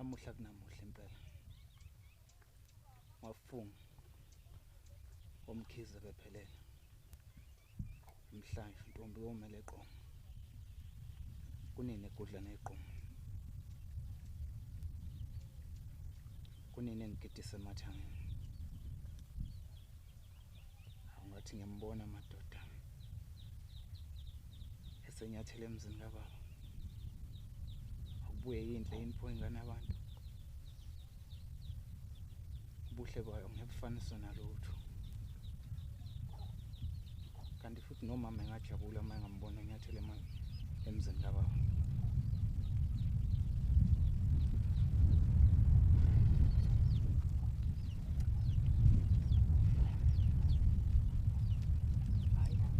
namuhla kunamuhla impela wafunga omkhize bephelele mhlanje intombi yomele eqomo kunini egudla neqomo kunini engigidise emathangeni awungathi ngiyambona amadoda esenyathele emzini kababa akubuye yinhle inpho ingane abantu ubuhle bayo ngebufaniswa nalutho kanti futhi nomama engajabula uma engambona enyathele emzini kababa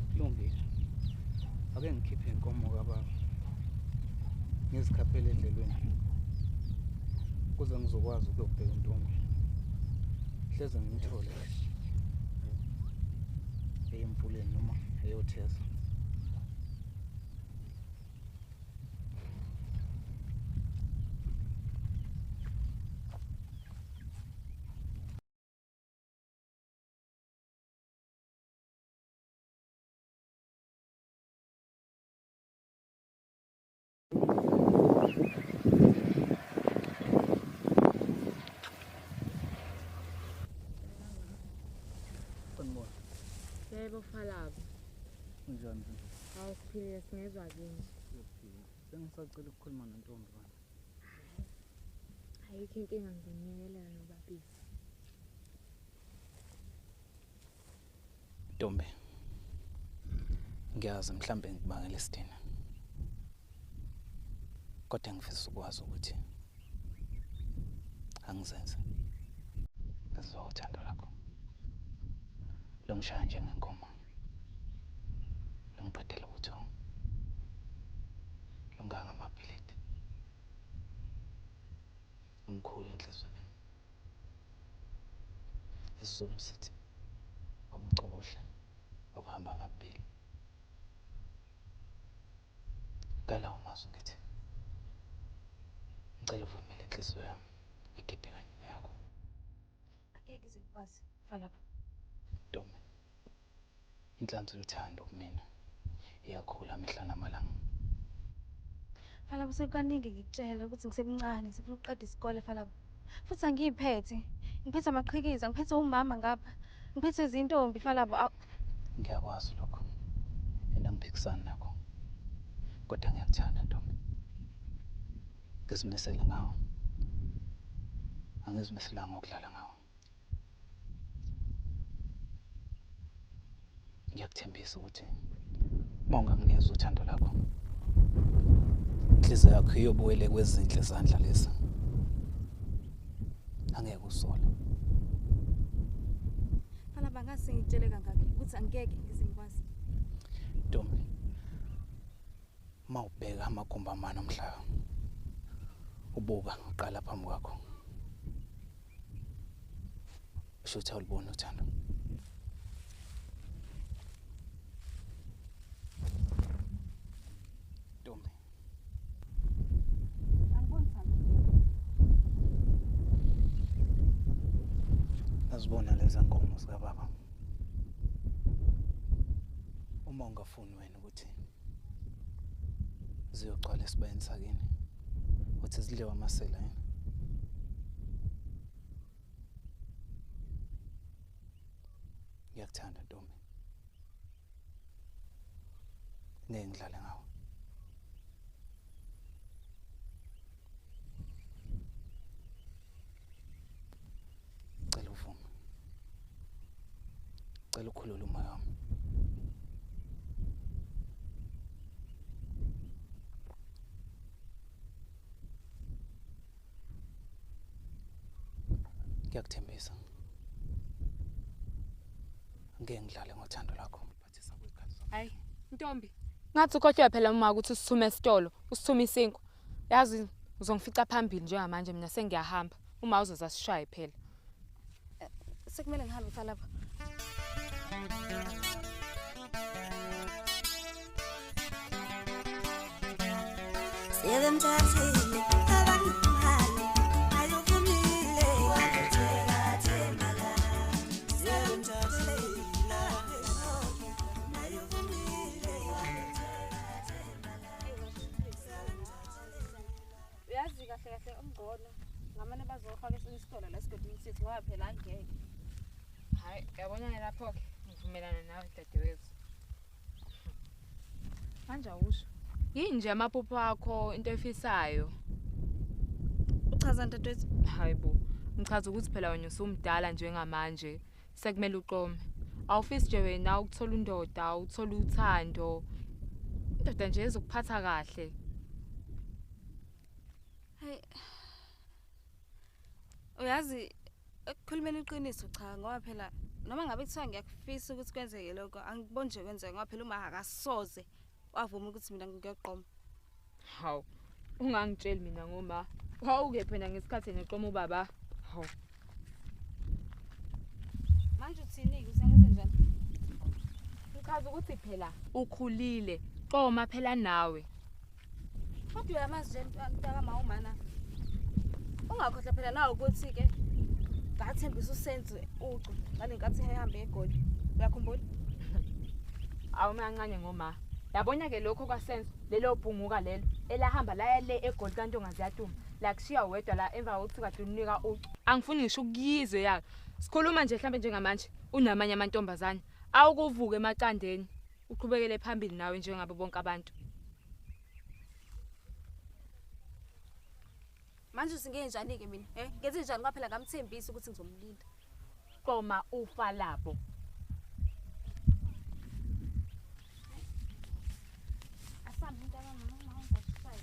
kulungile ake ngikhiphe inkomo kababa ngizikhaphele endlelweni kuze ngizokwazi ukuyobheka intombi hleze ngimthole eyemfuleni noma eyotheza Yebo Falabo. Unjani? Awusiphile singezwa kini. Sengisacela ukukhuluma nontombi bani. Ayikho inkinga ngizoniyekelela nobabisi. Ntombi. Ngiyazi mhlambe ngibangela isidina. Kodwa ngifisa ukwazi ukuthi angizenze. Ngizwa uthando lakho. Longishaya njengenkomo. Longiqedela ubuthongo. Longanga amaphiliti. Umkhulu enhlizweni. Isizulu sithi umcobosha okuhamba ngapili. Ngala umazwi ngithi. Ngicela uvumele inhliziyo yami igide kanye yakho. Angeke ngikwazi Falabo. Ntombi. Inhlanzi yothando kumina iyakhula mihla namalanga. Falabo sekukaningi ngikutshela ukuthi ngisemncane ngifuna ukuqeda isikole Falabo. Futhi angiyiphethe. Ngiphethe amaqhikiza, ngiphethe umama ngapha. Ngiphethe izintombi Falabo. Ngiyakwazi lokho. Enangiphikisana nakho. Kodwa ngiyakuthanda Ntombi. Ngizimisele ngawo. Angizimiselanga ukudlala ngawo. Ngiyakuthembisa ukuthi uma unganginikeza uthando lakho inhliziyo yakho iyobuwele kwezinhle izandla lezi. Angeke usole. Falabo ngase ngitshele kangaki ukuthi angeke ngize ngikwazi. Ntombi. Mawubheka amagumba amane omhlaba. Ubuka uqala phambi kwakho. Usho awulibona uthando. Ntombi. Angiboni thando. Azibona lezi nkomo zika baba. Uma ungafuni wena ukuthi ziyogcwala esibayeni sakini. Uthi zidliwa amasela yini? Ngiyakuthanda Ntombi. Ngeke ngidlale ngawe. Cela uvume. Cela ukhulule umoya wami. Ngiyakuthembisa. Ngeke ngidlale ngothando lakho. Ngiphathisa kwekhathi zami. Hayi, Ntombi. Ngathi ukhohlwe phela uma ukuthi usithume esitolo, usithume isinko. Yazi uzongifica phambili njengamanje mina sengiyahamba. Uma uzoza sishaye phela. Sekumele ngihambe Falabo. Sebemthathile abamhali ngamane bazofaka esitolo la esigodini sithi ngoba phela angeke. Hayi, uyabona lapho-ke ngivumelana nawe dadewethu. Manje awusho. Yini nje amaphupho akho into efisayo? Uchaza ntatwethu. Hayi bo, ngichaza ukuthi phela wena usumdala njengamanje, sekumele uqome. Awufisi nje wena ukuthola indoda, ukuthola uthando. Indoda nje ezokuphatha kahle. Hey. Uyazi ukukhulumela iqiniso cha ngoba phela noma ngabe kuthiwa ngiyakufisa ukuthi kwenzeke lokho angiboni nje kwenzeka ngoba phela uma akasoze wavuma ukuthi mina ngiyoqoma. Hawu, ungangitsheli mina ngoma. Wawuke phela ngesikhathi neqoma ubaba. Hawu. Manje uthini usengenze njani? Ngichaza ukuthi phela ukhulile. Qoma phela nawe. Kodwa uyamazi nje mntaka mawumana. Ungakhohlwa phela nawe ukuthi ke ngathembisa usenze ucu ngalenkathi ehamba eGoli. Uyakhumbula? Awumancane ngoma. Yabona ke lokho kwasenza lelo bhunguka lelo elahamba laya le eGoli kanti ongaziyatuma. La kushiya wedwa la emva kokuthi kade unika ucu. Angifuni ngisho ukuyizwe yaka. Sikhuluma nje mhlambe njengamanje unamanye amantombazane. Awukuvuka emaqandeni. Uqhubekele phambili nawe njengabe bonke abantu. Manje usingenjani ke mina? Ngenze njani ngoba phela ngamthembisa ukuthi ngizomlinda. Qoma ufa labo. Asambe mntaka mama ungazishaya.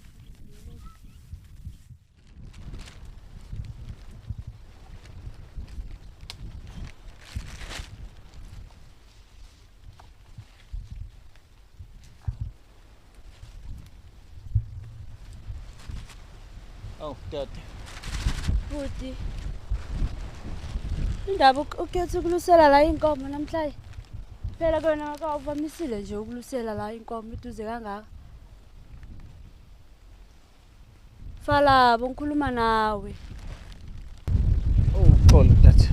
Oh, Dad. Futhi indaba ukhetha ukulusela la inkomo namhlanje. Phela kona akawuvamisile nje ukulusela la inkomo iduze kangaka. Fala bongikhuluma nawe. Oh, xolo Dad.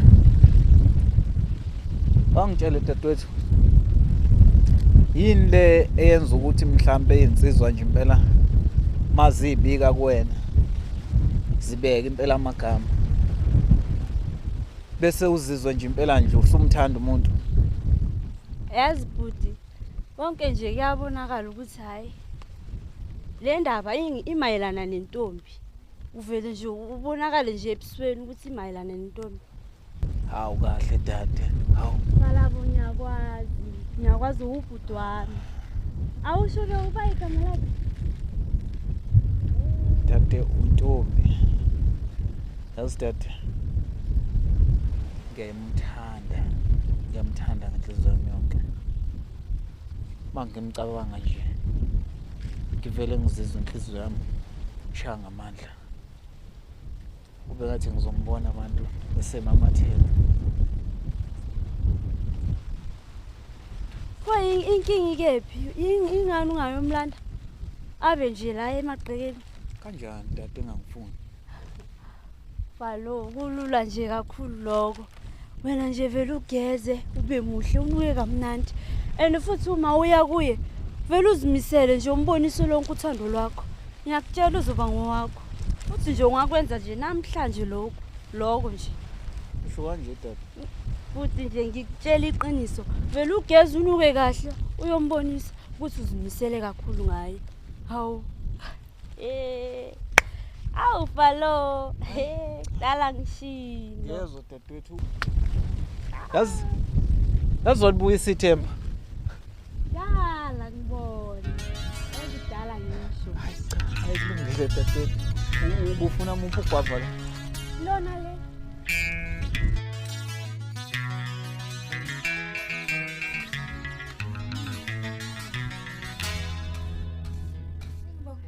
Angitshele dadewethu. Yini le eyenza ukuthi mhlambe insizwa nje impela mazibika kuwena. Zibeke impela amagama. Bese uzizwa nje impela nje usumthanda umuntu. Yazi bhuti, konke nje kuyabonakala ukuthi hayi le ndaba imayelana nentombi. Uvele nje ubonakale nje ebusweni ukuthi imayelana nentombi. Hawu kahle dade. Hawu. Balabo nyakwazi ubhuti wami. Awusho ke uba igama lakhe? Dade untombi. Yazi dade. Ngiyamthanda ngenhliziyo yami yonke. Mangimcabanga nje. Ngivele ngizizwe inhliziyo yami ishaya ngamandla. Ube ngathi ngizombona abantu besemamathela. Inkingi kephi? Ingani ungayomlanda? Abe nje la emagqekeni. Kanjani dade engangifuni? Balo kulula nje kakhulu lokho. Wena nje vele ugeze ube muhle unuke kamnandi. And futhi uma uya kuye vele uzimisele nje umbonise lonke uthando lwakho. Ngiyakutshela uzoba ngowakho. Uthi nje ungakwenza nje namhlanje lokho nje. Usho kanje dade. Futhi nje ngikutshela iqiniso vele ugeze unuke kahle uyombonisa ukuthi uzimisele kakhulu ngaye. Hawu. Awu balo. Dala ngishilo. Yezwa dadewethu. Yazi walibuyisa ithemba. Dala ngibona. Ezidala ngisho. Hayi cha, kulungile dadewethu. Ubufuna umuntu ugwava la. Lona le.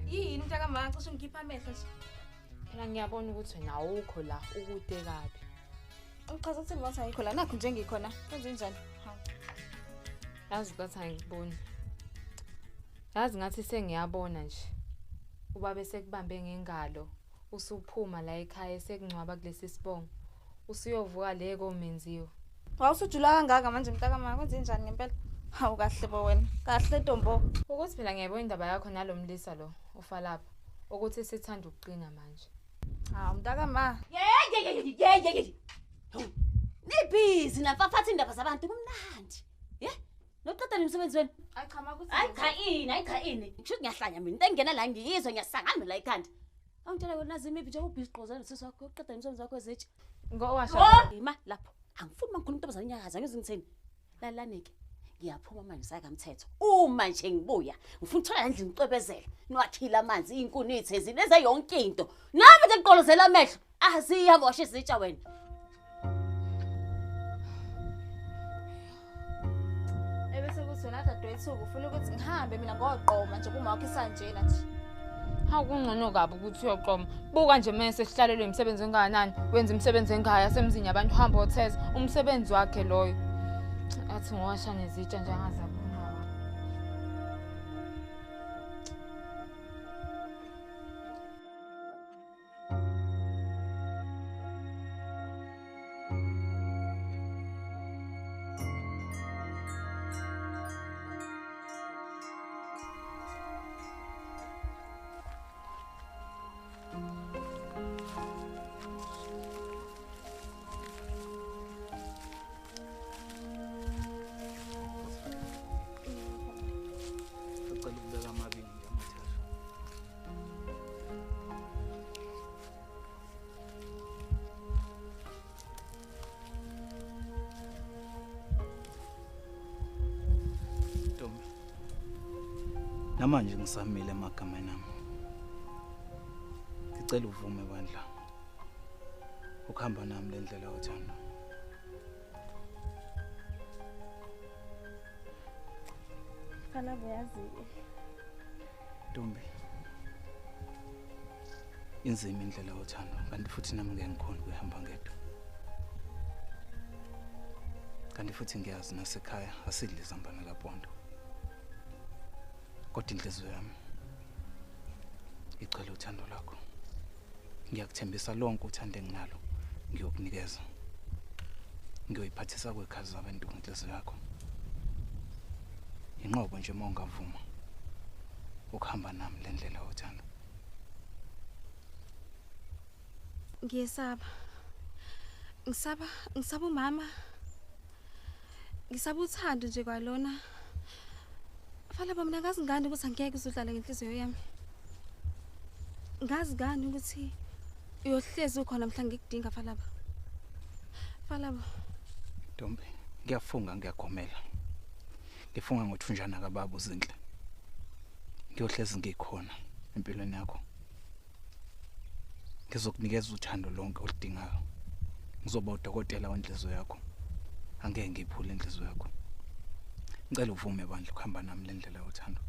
Yini mntaka mama cishe ngikhipha amehlo nje. Phela ngiyabona ukuthi wena awukho la ukude kabi. Uchaza ukuthi ngathi ayikho la nakho nje ngikhona. Kwenze njani? Hawu. Yazi ukuthi angikuboni. Yazi ngathi sengiyabona nje. Uba bese kubambe ngengalo, usuphuma la ekhaya sekungcwaba kulesi sibongo. Usiyovuka le komenziwe. Wawusujula kangaka manje mntaka mama kwenze njani ngempela? Hawu kahle bo wena. Kahle Ntombo. Ukuthi phela ngiyabona indaba yakho nalomlisa lo ufa lapha ukuthi sithanda ukuqina manje. Hawu mntakama. Ye. Nibhizi nafafatha indaba zabantu kumnandi. Ye? Noqeda nomsebenzi wenu. Ay cha makuthi. Hayi cha ini. Ngisho ngiyahlanya mina. Into engena la ngiyizwa ngiyasangana la ekhanda. Awuntshela wena nazi imiphi nje ubhizi qozana sisi wakho uqeda nomsebenzi wakho ezithi. Ngowasha. Ima lapho. Angifuni mangikhuluma intombazane inyakaza ngizingitheni. Lalaneke. Ngiyaphuma manje sakamthetho. Uma nje ngibuya, ngifuna ukuthola endlini ngicwebezela. Niwakhila amanzi, inkuni ithezini eze yonke into. Nami nje ngiqolozela amehlo. Asihamba washe izitsha wena. Ebese kuthi wena dadewethu ufuna ukuthi ngihambe mina ngoqoma nje kuma wakho isanjena nje. Hawu kungcono kabi ukuthi uyoqoma. Buka nje mase sihlalelwe imisebenzi enganani. Wenza imisebenzi engaya semzini yabantu hamba otheza. Umsebenzi wakhe loyo. Athi ngowasha nezitsha nje angazaphuma. Ucela ukubeka amabili nje amathasha. Ntombi. Namanje ngisamile emagameni ami. Ngicela uvume bandla. Ukuhamba nami le ndlela othanda. Fana buyazile. Ntombi. Inzima indlela othanda kanti futhi nami ngeke ngikhona ukuhamba ngedwa. Kanti futhi ngiyazi nasekhaya asidli izambane kaPonto. Kodwa inhliziyo yami icela uthando lakho. Ngiyakuthembisa lonke uthando enginalo ngiyokunikeza. Ngiyoyiphathisa kwekhazi abantu ngenhliziyo yakho. Inqobo nje mongavuma ukuhamba nami le ndlela othanda. Ngiyesaba. Ngisaba umama. Ngisaba uthando nje kwalona. Fala bomna ngazi ngani ukuthi angeke uzodlala ngenhliziyo yami. Ngazi ngani ukuthi uyohlezi ukhona mhla ngikudinga falaba. Falaba. Ntombi, ngiyafunga ngiyagomela. Ngifunga ngothunjana kababa uzinhle. Ngiyohlezi ngikhona empilweni yakho. Ngizokunikeza uthando lonke oludingayo. Ngizoba udokotela wenhliziyo yakho. Angeke ngiphule inhliziyo yakho. Ngicela uvume bandla ukuhamba nami le ndlela yothando.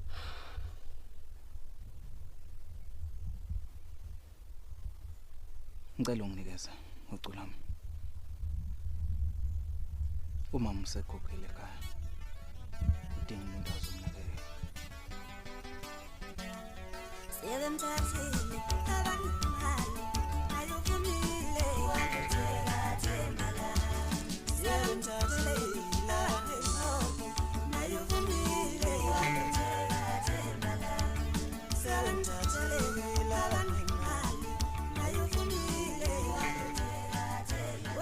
Ngicela unginikeze uculo lami. Umama usekhokhelile ekhaya. Udinga umuntu ozomnakekela. Sebemthathile abanimali ayovumile wakuthela themala sebemthathile abanimali ayovumile wakuthela themala sebemthathile abanimali ayovumile wakuthela themala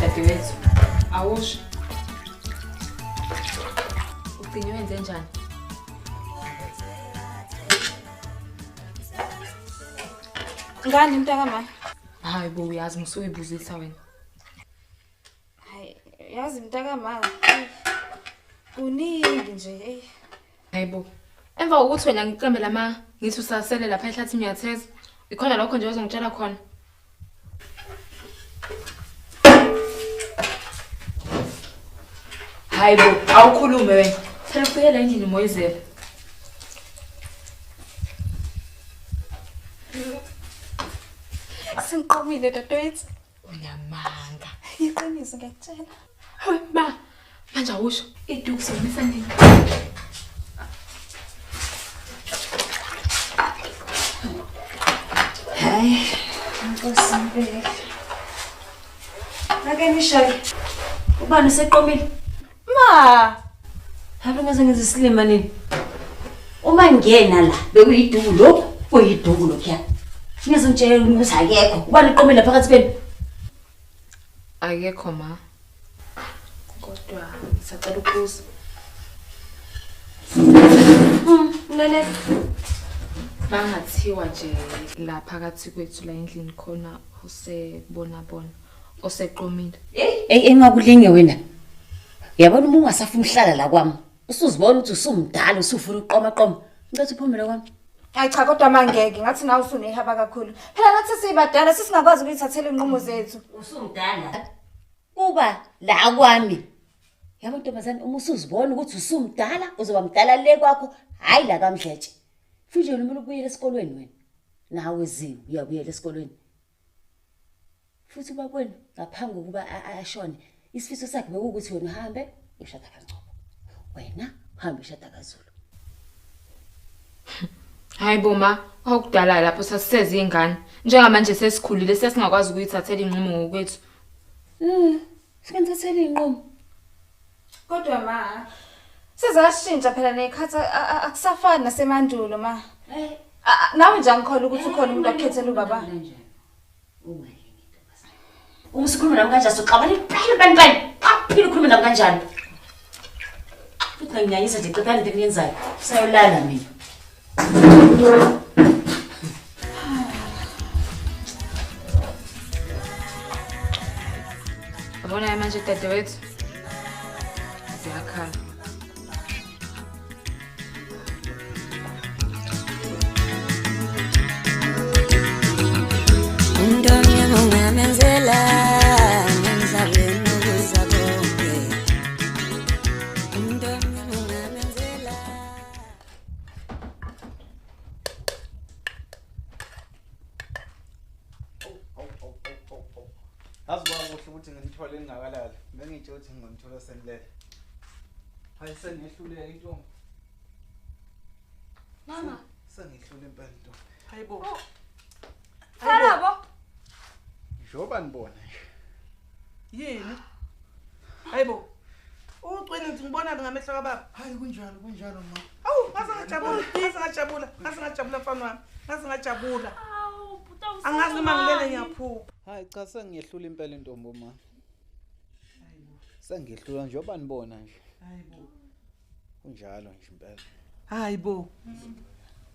Dadewethu, awusho. Ugcine wenze njani? Ngani mntakama? Hayi bo uyazi ngisuyibuzisa wena. Hayi, yazi mntakama. Kuningi nje. Hayibo. Emva kokuthi wena ngiqembe ngithi usasele lapha ehlathini uyatheza. Ikhona lokho nje ozongitshela khona. Hayibo, awukhulume wena. Phela ufike la endlini Moyizela. Sengiqomile dadewethu. Uyamanga. Iqiniso ngiyakutshela. Hayi ma, Manje awusho iduku somisa ndini. Hayi, Nkosi Mpeke. Ake nishake. Ubani useqomile? Ma, Hayi ngaze ngenze isilima nini? Uma ngena la bekuyiduku lo, kuyiduku lokho. Ngizongitshela ukuthi akekho. Ubani uqomile phakathi kwenu? Akekho ma. Kodwa ngisacela ukubuza. Lalela. Bangathiwa nje la phakathi kwethu la endlini khona usebona oseqomile. Engakulinge wena. Uyabona uma ungasafuna uhlala la kwami. Usuzibona ukuthi usumdala usufuna uqoma. Ngicela uphumele kwami. Hayi cha kodwa mangeke ngathi nawe usunehaba kakhulu. Phela nathi sisibadala sisingakwazi ukuyithathela inqumo zethu. Usumdala. Kuba la kwami. Yabo ntombazane uma usuzibona ukuthi usumdala uzoba mdala le kwakho hayi la kaMdletshe. Futhi wena umuntu ubuyela esikolweni wena. Nawe ziwe uyabuyela esikolweni. Futhi bakwena ngaphambi kokuba ashone isifiso sakhe bekuthi wena uhambe ushada kaNgcobo. Wena uhambe ushada kaZulu. Hayi boma, awukudala lapho sasiseze ingane. Njengamanje sesikhulile sesingakwazi ukuyithathela inqumo ngokwethu. Sikenzele inqumo. Kodwa ma sizashintsha phela nekhathi akusafani nasemandulo ma. Nawe nje angikholwa ukuthi ukhona umuntu okhethela ubaba. Uma sikhuluma nami kanjani soxabana iphile. Aphile ukhuluma nami kanjani? Futhi ngiyanyisa nje qedani into engiyenzayo. Sayolala mina. Abona manje dadewethu. Ziyakhala. Undomnya mungamenzela ngizabena ukuza konke. Undomnya mungamenzela. Aziba kuhle ukuthi ngithole engakalala. Bengitshe ukuthi ngimthola senilele. Hayi sengihlule intombi. Mama, Sengihlule impela intombi. Hayibo. Farabo. Njoba nibona nje. Yini? Hayibo. Uqwini ngithi ngibona ngamehlo kababa. Hayi kunjalo ma. Awu, ngazingajabula mfana wami. Ngazingajabula. Angazi uma ngilele ngiyaphupha. Hayi cha sengiyehlula impela intombi ma. Hayibo. Sengihlula njoba nibona nje. Hayibo. Kunjalo nje impela. Hayibo.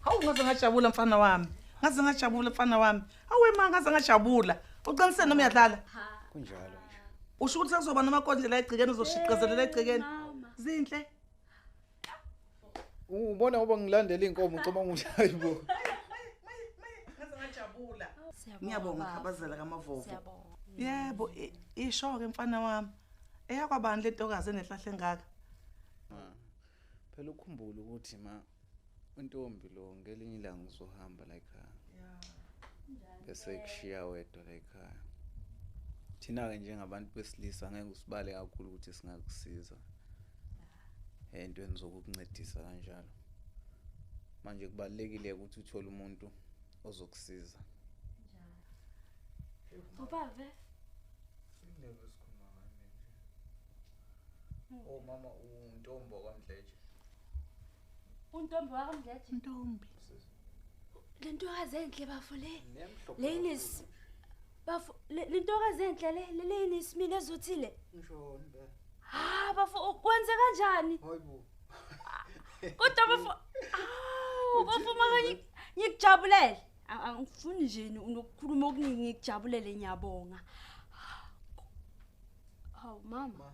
Hawu ngazingajabula mfana wami. Ngazingajabula mfana wami. Awe ma ngazingajabula. Uqinisele noma uyadlala? Kunjalo nje. Usho ukuthi kuzoba namakondlela egcikeni uzoshiqezelela egcikeni. Zinhle. Ubona ngoba ngilandela inkomo ucabanga ukuthi hayibo. Ngazingajabula. Ngiyabonga khabazela kaMavovo. Yebo, isho ke mfana wami. Eyakwabani le ntokazi enehlahle engaka? Phela ukhumbula ukuthi ma intombi lo ngelinye ilanga uzohamba la ekhaya. Bese kushiya wedwa la ekhaya. Thina ke njengabantu besilisa ngeke usibale kakhulu ukuthi singakusiza. Into enizokuncedisa kanjalo. Manje kubalekile ukuthi uthole umuntu ozokusiza. Ubave. Singeke sikhuluma ngani nje. Oh mama untombo kaMdletshe. Untombi wakamdletshe. Ntombi. Le ntokazi enhle bafo le. Lenis. Bafo le ntokazi enhle le inesimile ezothile. Ngisho impela. Ha bafo kwenze kanjani? Hayibo. Kodwa bafo bafo maka ngikujabulele. Angifuni nje ukukhuluma okuningi ngikujabulele ngiyabonga. Hawu mama.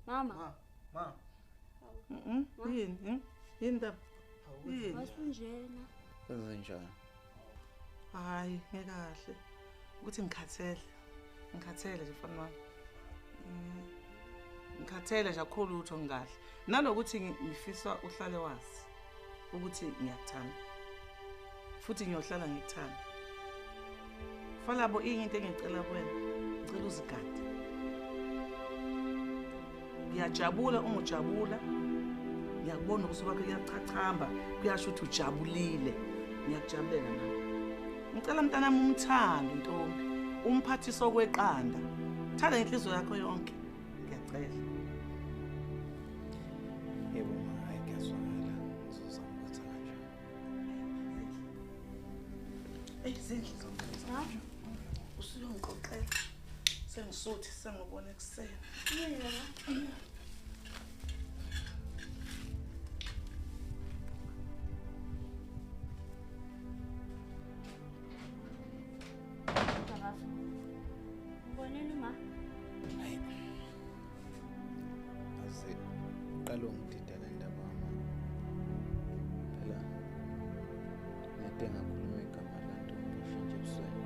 Mama. Ma. Yini? Yini ndaba? Yini? Wasunjena. Kwenze njani? Hayi, ngekahle. Ukuthi ngikhathele. Ngikhathele nje mfana wami. Ngikhathele nje kakhulu utho ngikahle. Nalokuthi ngifisa uhlale wazi ukuthi ngiyakuthanda. Futhi ngiyohlala ngikuthanda. Falabo into engicela kuwena. Ngicela uzigade. ngiyajabula uma ujabula ngiyakubona ukuthi kwakho kuyachachamba kuyasho ukuthi ujabulile ngiyakujabulela nami ngicela mntanami umthande intombi umphathise okweqanda thanda inhliziyo yakho yonke ngiyacela Yebo ma, hayi ngiyazwakala. Ngizozama ukwenza kanjalo. zindlu usuyongixoxela sengisuthi sengibona ekuseni Ubonile ma? Hayi. Aze qala ungidida le ndaba mama. Phela nede ngakhuluma igama lanto ushintshe ebusweni.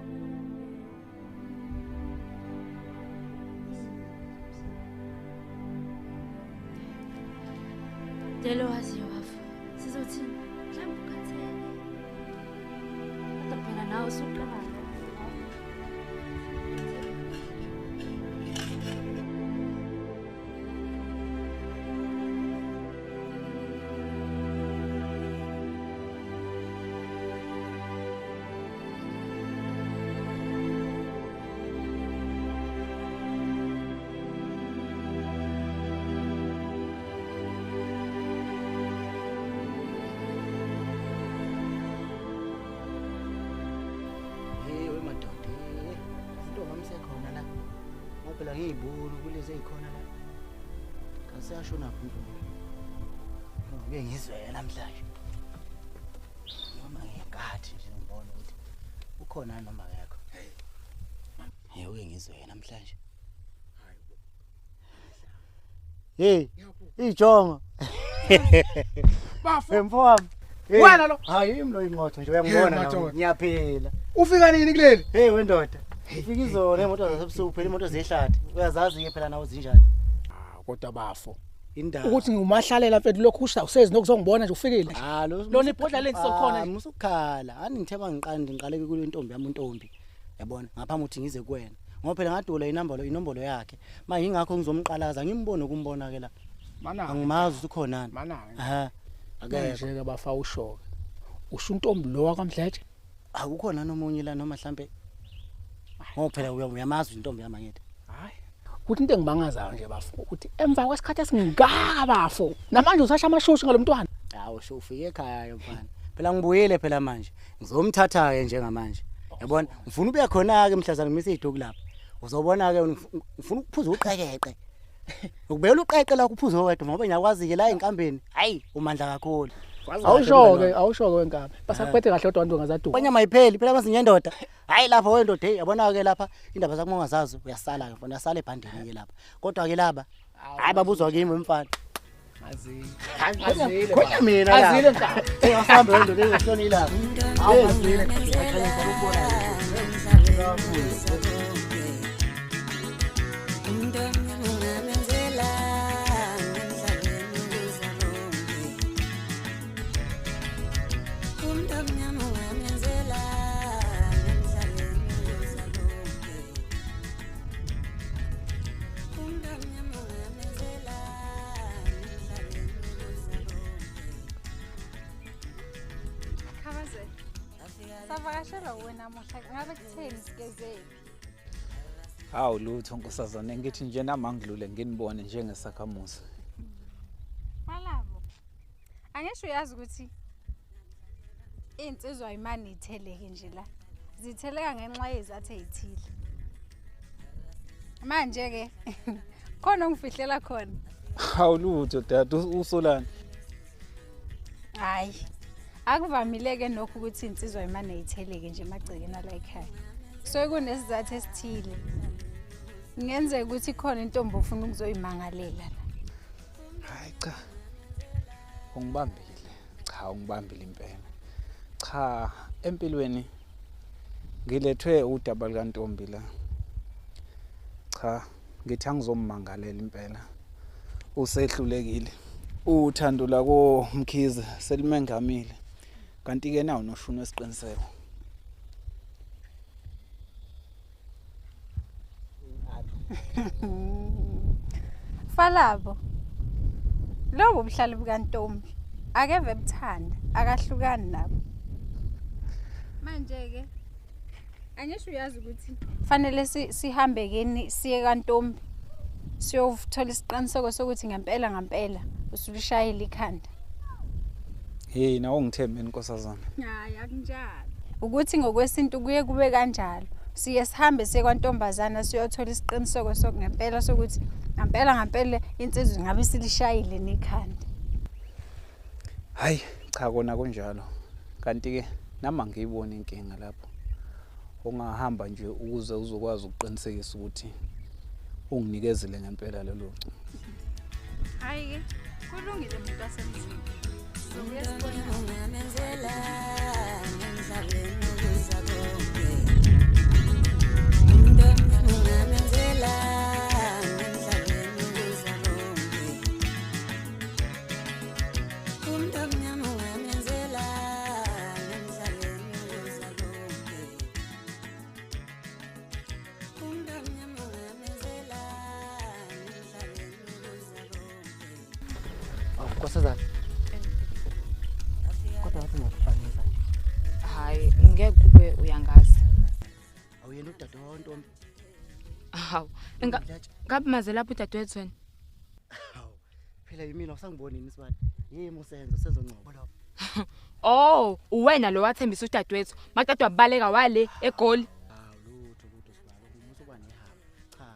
Delo waziyo bafu. Sizothini? Mhlawumbe ukhathele. Kodwa phela nawe usuqala. Phela ngiyibulu kulezi ezikhona la. Kasiyashona phela. Ngibe ngizwela namhlanje. Noma ngekhathi nje ngibona ukuthi ukhona noma yakho. Hey, uke ngizwela namhlanje. Hey, ijonga. Bafo. Emfowami. Wena lo. Hayi imlo ingqotho nje uyangibona nawe. Ngiyaphila. Ufika nini kuleli? Hey wendoda. Ifika izona imoto zasebusuku phela imoto zehlathi. Uyazazi ke phela nawo zinjani. Kodwa bafo. Indaba. Ukuthi ngumahlalela mfethu lokhu usawusezi nokuzongibona nje ufikile. Lona ibhodla lengisokhona musukhala. Ani ngitheba ngiqaleke kule ntombi yami untombi. Yabona ngaphambi ukuthi ngize kuwena. Ngoba phela ngadula inombolo yakhe. Manje ingakho ngizomqalaza ngimbone ukumbona ke la. Mana. Angimazi ukuthi ukhonani. Mana. Aha. Akekho ke bafa ushoke. Usho untombi lo wakamdletshe? Akukhona nomunye la noma mhlambe. Ngoba phela uyamazi intombi yamanyethe. Hayi. Kuthi into engibangazayo nje bafo ukuthi emva kwesikhathi esingaka bafo namanje usasha amashushu ngalomntwana. Hawo sho ufike ekhaya mfana. Phela ngibuyele phela manje. Ngizomthatha ke njengamanje. Yabona ngifuna ube khona ke mhlazana ngimise idoku lapha. Uzobona ke ngifuna ukuphuza uqekeqe. Ukubela uqeqe la kuphuza owedwa ngoba ngiyakwazi ke la enkambeni. Hayi umandla kakhulu. Awushoke wenkabe. Basaphethe kahle odwa nto ngazadu. Banyama ipheli phela mazinye indoda. Hayi lapha wendoda hey yabona ke lapha indaba zakho ongazazi uyasala ke mfana uyasala ebhandeni ke lapha. Kodwa ke laba hayi babuzwa kimi mfana. Azile. Kodwa mina la. Azile nkabe. Hey asambe wendoda ngiyashona ilapha. Azile. Akhanya ukubona. Savakashela wena namuhla ngabe kutheni sikezeli? Hawu lutho nkosazana ngithi nje nama ngidlule nginibone njengesakhamuzi. Malabo. Angisho uyazi ukuthi insizwa imani itheleke nje la. Zitheleka ngenxa yezathu ezithile. Manje ke khona ngifihlela khona. Hawu lutho dad usolani. Hayi. Akuvamileke nokho ukuthi insizwa imane itheleke nje emagcekeni ala ekhaya. So kunesizathu esithile. Ngenzeka ukuthi khona intombi ofuna ukuzoyimangalela la. Hayi cha. Ungibambile. Cha ungibambile impela. Cha empilweni ngilethwe udaba likaNtombi la. Cha ngithi angizommangalela impela. Usehlulekile. Uthando lako Mkhize selimengamile. Kanti ke nawo noshuna esiqiniseko. Falabo. Lobo buhlalo bukaNtombi akeve ebuthanda, akahlukani nabo. Manje ke angisho uyazi ukuthi Fanele sihambe kini siye kaNtombi. Siyothola isiqiniseko sokuthi ngempela usulishayela ikhanda. Hey nawo ngithembeni nkosazana. hayi akunjalo. Ukuthi ngokwesintu kuye kube kanjalo. Siye sihambe siye kwaNtombazana siyothola isiqiniseko sokungempela sokuthi ngempela insizwe ngabe silishayile nekhanda. Hayi cha kona kunjalo. Kanti ke nama ngiyibona inkinga lapho. Ungahamba nje ukuze uzokwazi ukuqinisekisa ukuthi unginikezele ngempela lelo cu. Hayi ke kulungile umuntu wasemzini. Ungamenzela emhlabeni ukuza konke. Ungamenzela emhlabeni ukuza konke. Ungamenzela emhlabeni ukuza konke. Ungamenzela emhlabeni ukuza konke. Nkosazana. Kodwa wathi ngokufanisa nje. Hayi ngeke kube uyangazi. Awuyena udade waNtombi. Hawu ngabe maze lapho udadewethu wena. Hawu phela yimina usangibonini sibani. Yimi usenzo ngcobo lapho. Oh uwena lo wathembisa udadewethu maqedwa baleka wale eGoli. Lutho sibalo umuso bani ehamba. Cha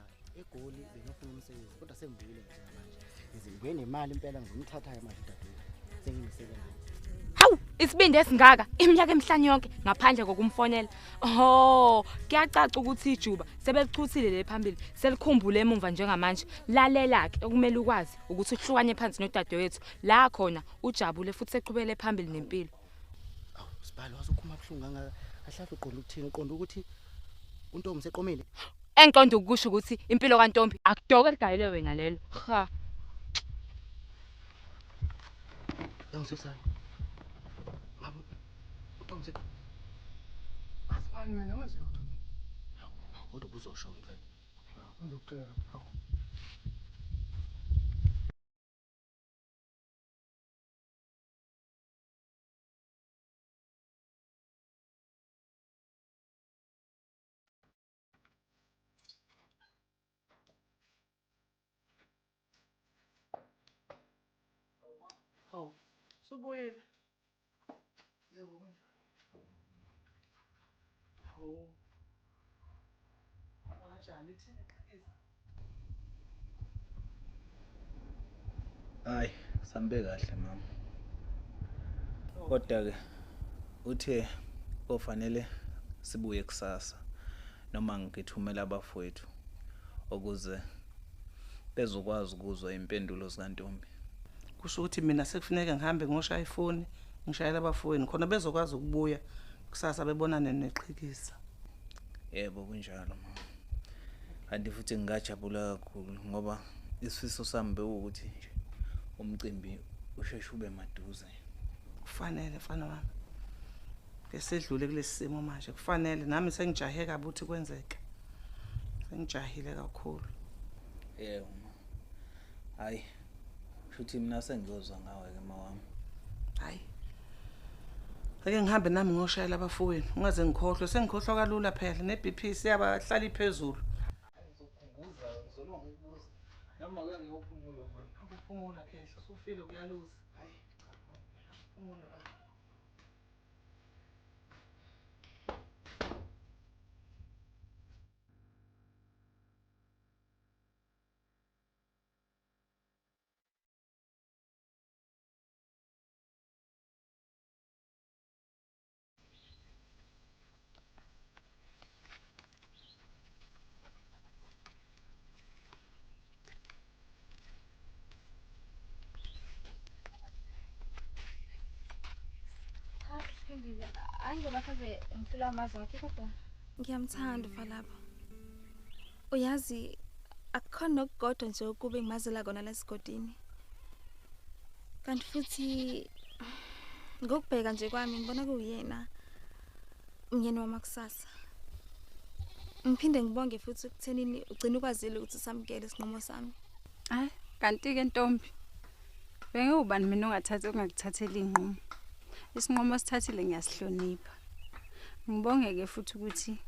eGoli bengifuna umsebenzi kodwa sengibuyile nje manje. Ngizibuye nemali impela ngizomthatha manje udadewethu. Sengisebenza. Hawu isibindi esingaka iminyaka emihlanu yonke ngaphandle kokumfonela. Oh kuyacaca ukuthi ijuba sebelichuthile le phambili selikhumbule emuva njengamanje. Lalela ke okumele ukwazi ukuthi uhlukanye phansi nodadewethu la khona ujabule futhi seqhubele phambili nempilo. Sibalo wasokhuma abhlungu ahlafe uqonda ukuthini uqonda ukuthi uNtombi seqomile. Enqonda ukusho ukuthi impilo kaNtombi akudoke ligayele wena lelo. Ha. Yangisusayo. Mama uNtombi Asibani mina wazi ukuthi kodwa uzosho mfana. ngizokutshela. Hawu, subuyile. Yebo. Hawu. Kanjani ithini xhiza? Hayi sambe kahle mama. Kodwa ke uthe ofanele sibuye kusasa noma ngithumela abafowethu ukuze bezokwazi ukuzwa impendulo zikaNtombi. Kusho ukuthi mina sekufuneka ngihambe ngoshaya ifoni, ngishayela abafowethu khona bezokwazi ukubuya kusasa bebonane neXhikisa. Yebo kunjalo mama. Kanti futhi ngingajabula kakhulu ngoba isifiso sami bewukuthi nje umcimbi usheshe ube maduze. Kufanele mfana wami. Kesedlule kulesi simo manje kufanele nami sengijahe kabi ukuthi kwenzeke. Sengijahile kakhulu. Yebo mama. Hayi. Futhi mina sengiyozwa ngawe ke mawami. Hayi. Ake ngihambe nami ngoshayela abafowethu ungaze ngikhohlwe sengikhohlwa kalula phela neBP siyabahlala iphezulu. Ngizokhumbuza ngizolonga ukubuza. Noma ke ngiyophumula manje. Ukuphumula khehla usufile kuyaluza. Hayi. Phumula. Hayi ngoba kaze ngifila amazi wakhe kodwa ngiyamthanda Falabo. Uyazi akukhona nokugodwa nje ukube ngimazela kona lesigodini. Kanti futhi ngokubheka nje kwami ngibona kuyena umyeni wamakusasa. Ngiphinde ngibonge futhi ukuthenini ugcina ukwazile ukuthi samkele isinqumo sami. Hayi Kanti-ke ntombi, bengiwubani mina ungakuthatheli inqumo. Isinqumo sithathile ngiyasihlonipha. Ngibongeke futhi ukuthi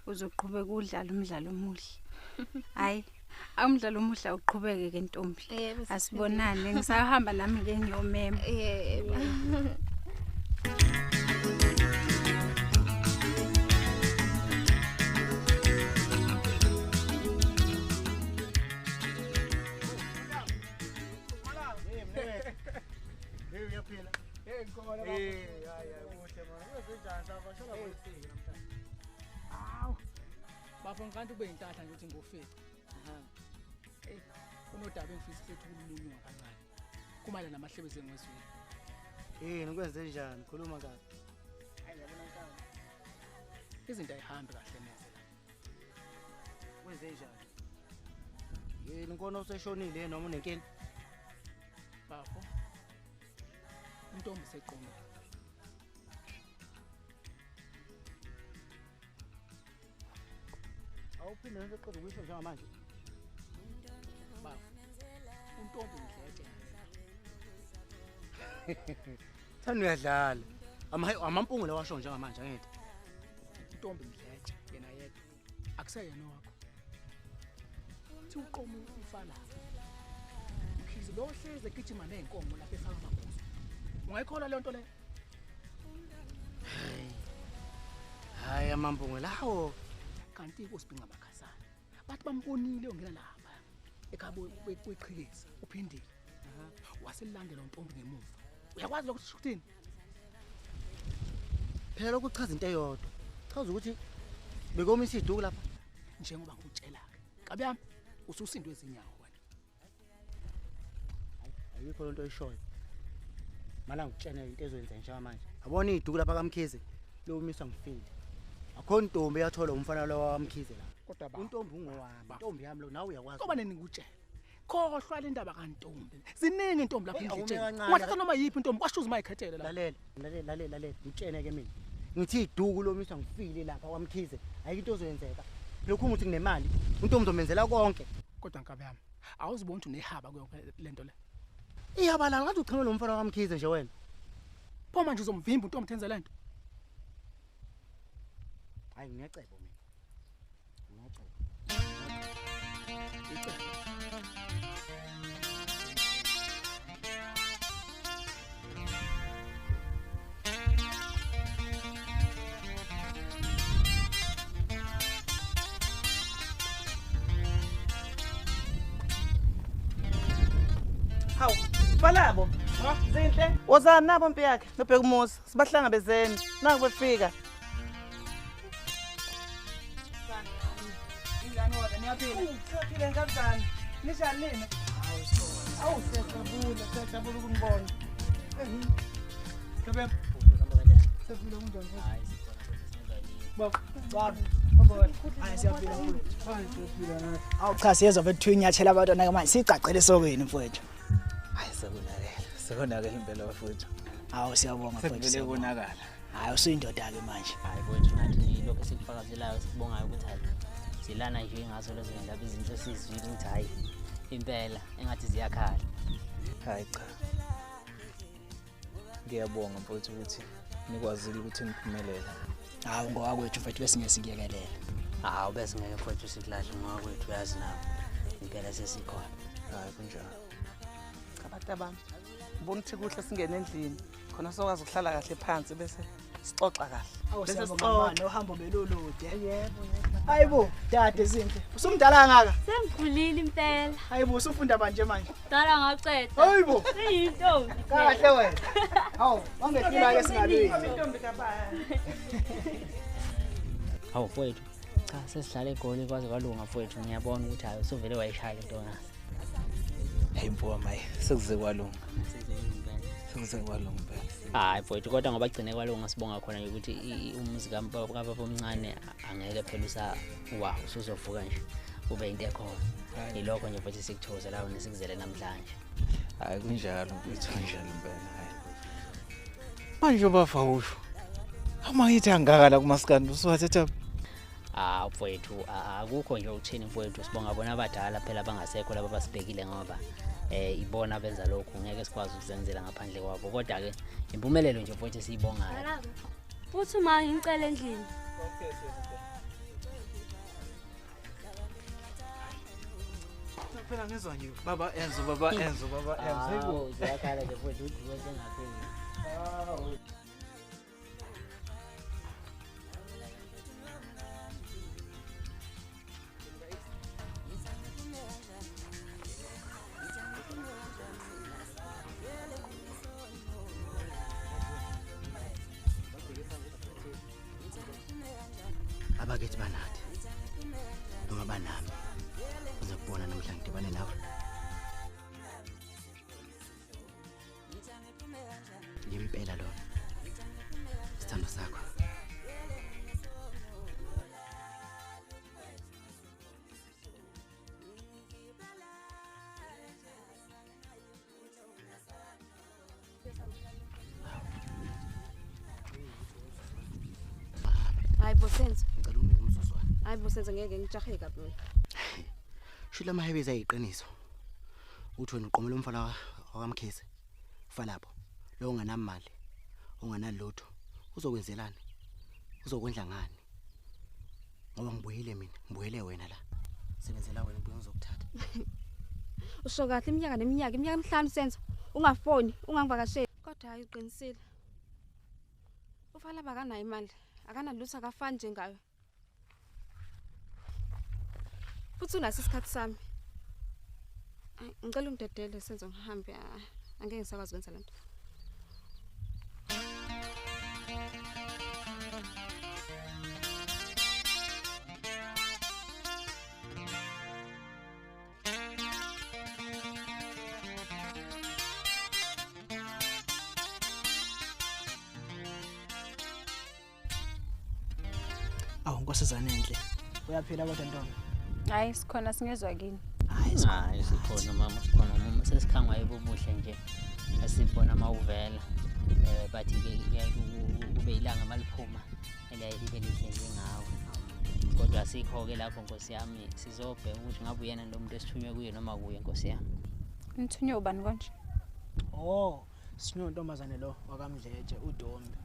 uzoqhubeka udlala umdlalo omuhle. Hayi, umdlalo omuhle uqhubeke ke ntombi. Asibonane, ngisahamba nami ke ngiyomema. Yebo. Bafo ngikanti kube intatha nje ukuthi ngofeni. Unodaba engifisa sethu kululunywa kancane. Kumala namahlebeze ngwezweni. Nikwenze njani? Khuluma kahle. Hayi yabona nkani. Izinto ayihambi kahle neze la. Kwenze njani? Nkona useshonile noma unenkinga? Bafo. Intombi seqomile. Awuphinde ngiqoze ukuyisho njengamanje. Bafo. Untombi ngidleke. Thanda uyadlala. Amampungu lawa washo njengamanje angeke. Intombi ngidleke yena yedwa. Akuseyena wakho. Thi uqomo ufala. Ukhizi lo hleze gijima nenkomo lapha efaka amaphuzu. Ungayikhola le nto le? Hayi amampungu lawo. Kanti kusibhinqa bakhasana. Bathi bambonile ongena lapha. Ekhabo kweqhikeza uphindile. Wasilandela untombi ngemuva. Uyakwazi lokho ukuthini? Phela lokuchaza into eyodwa. Chaza ukuthi bekomisa iduku lapha njengoba ngikutshela ke. Kabi yami ususindwe ezinyawo wena. Ayikho lento oyishoyo. Mala ngikutshena into ezoyenza njengamanje. Abona iduku lapha kaMkhize lomisa ngifile. Akho ntombi yathola umfana lo waMkhize la. Kodwa ba untombi ungowami. Intombi yami lo nawe uyakwazi. Ngoba nini ngikutshela? Khohlwa le ndaba kaNtombi. Ziningi intombi lapha endleleni. kancane. Wathatha noma yiphi intombi kwashuza mayikhethele la. Lalela. Ngitshene ke mina. Ngithi iduku lomisa ngifile lapha kwaMkhize. Ayikho into ozoyenzeka. Lokhu ukuthi nginemali, untombi uzomenzela konke. Kodwa nkabe yami, awuzibona ukuthi unehaba kuyo lento le. Ihaba la ngathi ucheme lo mfana kaMkhize nje wena. Pho manje uzomvimba untombi thenze lento. Hayi ngiyaceba mina. Hawu, balabo. Zinhle. Wozani nabo mpi yakhe nobheka umuzi. Sibahlangabezeni. Naku befika. Ingane wona niyaphila. Siyaphila kanjani? Nishani nina? Awu siyajabula ukunibona. Kabe. Sefuna unjani? Hayi sikhona. Baba. Hayi siyaphila kulo. Hayi siyaphila nathi. Awu cha siyezwa bethu inyathela abantwana ke manje sicacele sokweni mfowethu. Hayi sekonakala impela bafowethu. Awu siyabonga mfowethu. Sekuvele konakala. Hayi usuyindoda ke manje. Hayi mfowethu ngathi lokho esikufakazelayo sikubongayo ukuthi hayi silana nje ingaso lezo ndaba izinto esizwile ukuthi hayi impela engathi ziyakhala. Hayi cha. Ngiyabonga mfowethu ukuthi nikwazile ukuthi niphumelele. Hawu ngowakwethu mfowethu bese ngiyasikiyekelela. Hawu bese ngeke mfowethu siklahle ngowakwethu uyazi nawe. Impela sesikhona. Hayi kunjalo. Abantu bami. Ngibona ukuthi kuhle singene endlini. Khona sokwazi ukuhlala kahle phansi bese sixoxa kahle. Bese sixoxa uhambo belulude. Yebo. Hayibo dade Zinhle. Usumdala kangaka? Sengikhulile impela. Hayibo usufunda manje manje. Dala ngaqeda. Hayibo. Siyintombi. Kahle wena. Hawu, wangehlula ke singalweni. Intombi kabaya. Hawu mfowethu. Cha sesihlala egoli kwaze kwalunga mfowethu ngiyabona ukuthi hayi usuvele wayishaya lento nazo. Hey mfowethu maye sekuze kwalunga. Sekuze kwalunga impela. Hayi mfowethu kodwa ngoba agcine kwalunga sibonga khona ukuthi umuzi kababa omncane angeke phela usuzovuka nje ube into ekhona. Ilokho nje mfowethu sikuthoza lawo nesikuzele namhlanje. Hayi kunjalo mfowethu kanjalo impela. Manje bafa usho. Ama yithi angaka la kumaskandi usuwathetha. mfowethu akukho nje ukuthini mfowethu sibonga bona abadala phela bangasekho laba basibhekile ngoba ibona benza lokho ngeke sikwazi ukuzenzela ngaphandle kwabo kodwa ke impumelelo nje mfowethu siyibongayo futhi uma ngicela endlini Okay. Phela ngizwa nje baba Enzo hayibo zakhala nje mfowethu uthi sengapheli abakethi banathi noma banami uzokubona namhlanje ngidibane nawe ngempela lo sithando sakho Hayibo senzo. ngicela unike umzuzwana Hayibo senzo ngeke ngijahe kabi mina. shila mahebeza ayiqiniso uthi wena uqomela umfana wakamkhisi ufa lapho lo unganamali unganalutho uzokwenzelana uzokwendla ngani ngoba ngibuyele wena la sebenzela wena ubuye uzokuthatha Usho kahle iminyaka emihlanu senzo ungafoni ungangivakasheli kodwa hayi uqinisile. Ufala bakanayo imali akanalutho akafani njengayo. Futhi unaso isikhathi sami. Ngicela ungidedele senzo ngihambe angeke ngisakwazi ukwenza lento. Awu nkosazana enhle. Uyaphila kodwa ntombi. Hayi sikhona singezwa kini. hayi sikhona mama sikhona sesikhangwa yibubuhle nje asibona mawuvela bathi ke kube ilanga maliphuma elibe lihle njengawe kodwa sikho ke lapho Nkosi yami sizobheka ukuthi ngabe uyena lo muntu esithunywe kuye noma kuye Nkosi yami Nithunywe ubani konje? Oh, sinyo ntombazane lo wakamdletshe uDombe.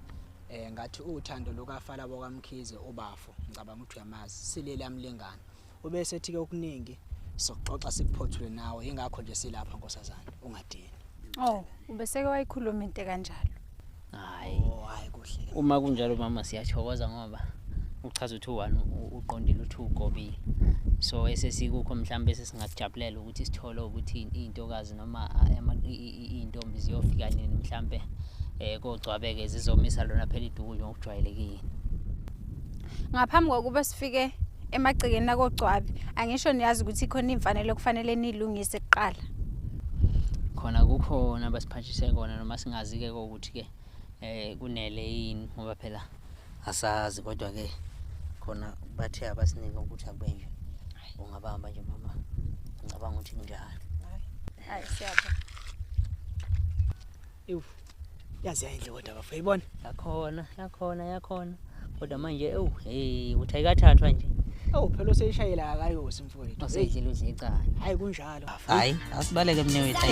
Ngathi uthando lokafala bokamkhize ubafo ngicabanga ukuthi uyamazi silele amlengana. Ubese ethi ke okuningi sokuxoxa sikuphothule nawe ingakho nje silapha nkosazana ungadini. Oh, ubeseke wayikhuluma into kanjalo. hayi kuhle. Uma kunjalo mama siyathokoza ngoba uchaza ukuthi uwani uqondile uthi ugobi so esesikukho mhlambe sesingakujabulela ukuthi sithole ukuthi intokazi noma intombi ziyofika nini mhlambe kogcwabeke zizomisa lona phela iduku ngokujwayelekile Ngaphambi kokuba sifike emagcekeni nakogcwabi angisho niyazi ukuthi khona imfanelo kufanele nilungise kuqala khona kukhona basiphathishe kona noma singazi ke ukuthi ke kunele yini ngoba phela asazi kodwa ke khona bathe abasinika ukuthi akubenje ungabamba nje mama ngicabanga ukuthi njalo hayi siyabona yazi yayindle kodwa bafo yibona yakhona kodwa manje uthayikathathwa nje phela useyishayela akayosi mfowethu useyidlela uzicana hayi kunjalo hayi asibaleke mnewethu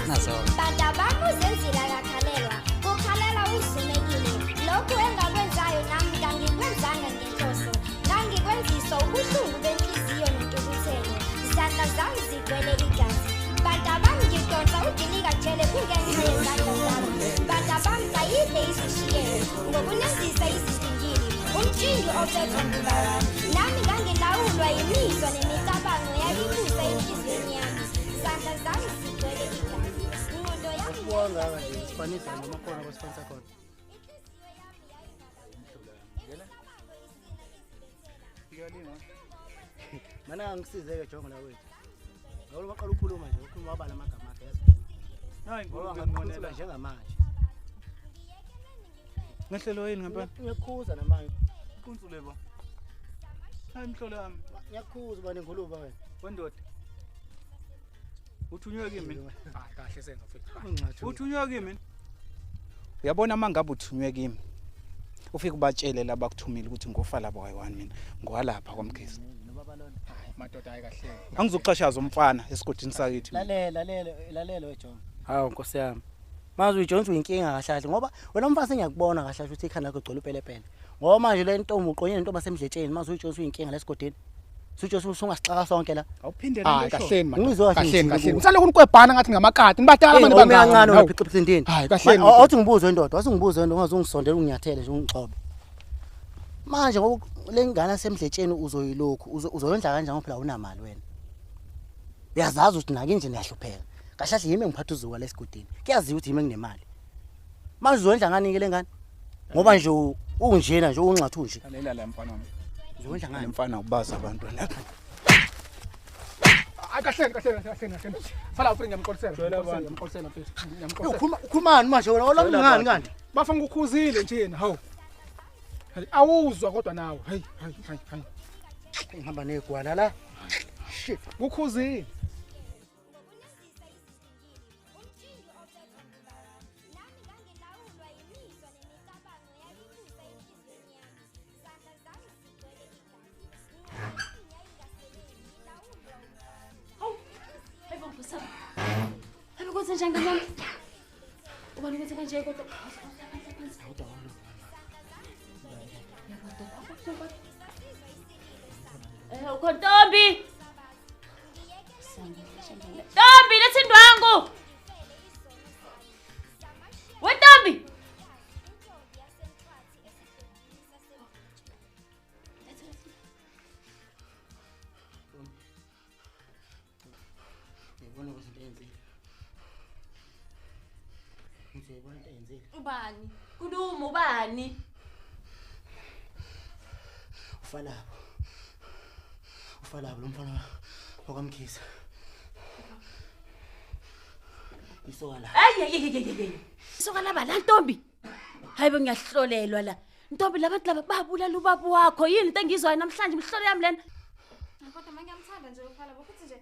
nazo bada bakuzenzila kakhalelwa kukhalela uzumekile lokhu engakwenzayo nami ngangikwenzanga ngenhloso ngangikwenziso ubuhlungu benhliziyo nentukuthelo izandla zami zigcwele igazi bada bangidonsa udilika jele kungenxa yezandla zami bada bangayide izishiyelo ngokunenzisa izidingili umtshindi obethwa ngubaba nami ngangilawulwa yimizwa nemicabango yakibusa enhliziyweni yami izandla zami zigcwele igazi ingqondo yami Kuwanga nje sifanisa noma khona kwesifanisa khona. Mana angisizeke jongo la wethu. Ngalo maqala ukukhuluma nje ukhuluma wabala amagama akhe yazi. Hayi ngibonela njengamanje. Ngehlelo yini ngempela? Ngiyakhuza namanje. Iqunzule bo. Hayi mhlolo yami. Ngiyakhuza bani ngkhuluma wena. Wendoda. Uthunywe kimi. Kahle senza mfethu. Uthunywe kimi. Uyabona mangabe uthunywe kimi. ufike ubatshele laba kuthumile ukuthi ngofala boyi1 mina ngwalapha kwaMkhize madoda ayikahle angizoxhashaza umfana esigodini sakithi lalela weJohn hawo nkosi yami mazi uJohn uyinkinga kahle ngoba wena umfana ngiyakubona kahle ukuthi ikhanda lakho igcwele upelepele ngoba manje le ntombi uqonye nento basemdletsheni mazi uJohn uyinkinga lesigodini suthi usungasixaka sonke la awuphinde le kahleni ungizwa kahleni ngisalokhu nikwebhana ngathi ngamakati nibadala abantu bangancane wena phiciphi sindini hayi kahleni awuthi ngibuze indoda wasungibuze into ungazungisondela unginyathele nje ungixobe manje ngoba le ngane semdletsheni uzoyilokhu uzoyondla kanjani phela unamali wena uyazazi ukuthi nake nje niyahlupheka kahle yimi ngiphatha uzuka lesigudini kuyaziwa ukuthi yimi nginemali manje uzoyondla ngani ke le ngane ngoba nje unjena nje unxathu nje lalela la mfana wami uzoyondla ngani mfana ubaza abantu lapha kahleni fala ufike ngiyamqolisela mfethu ukhumani manje wena olangani ngani bafanga ukukhuzile nje yena hawu awuzwa kodwa nawe hayi ngihamba negwala la shit kukhuzile Kwenze njani ngani? Ubani kwenze kanje kodwa? Ntombi! Ntombi lethi indwangu! Wentombi! Ubani? Khuluma ubani? Ufalabo lo mfana wakwaMkhize. Isoka la. Ayi. Isoka laba la Ntombi. Hayibo ngiyahlolelwa la. Ntombi labantu laba babulala ubaba wakho yini into engizwayo namhlanje imhlolo yami lena. Kodwa manje ngiyamthanda nje ufalabo futhi nje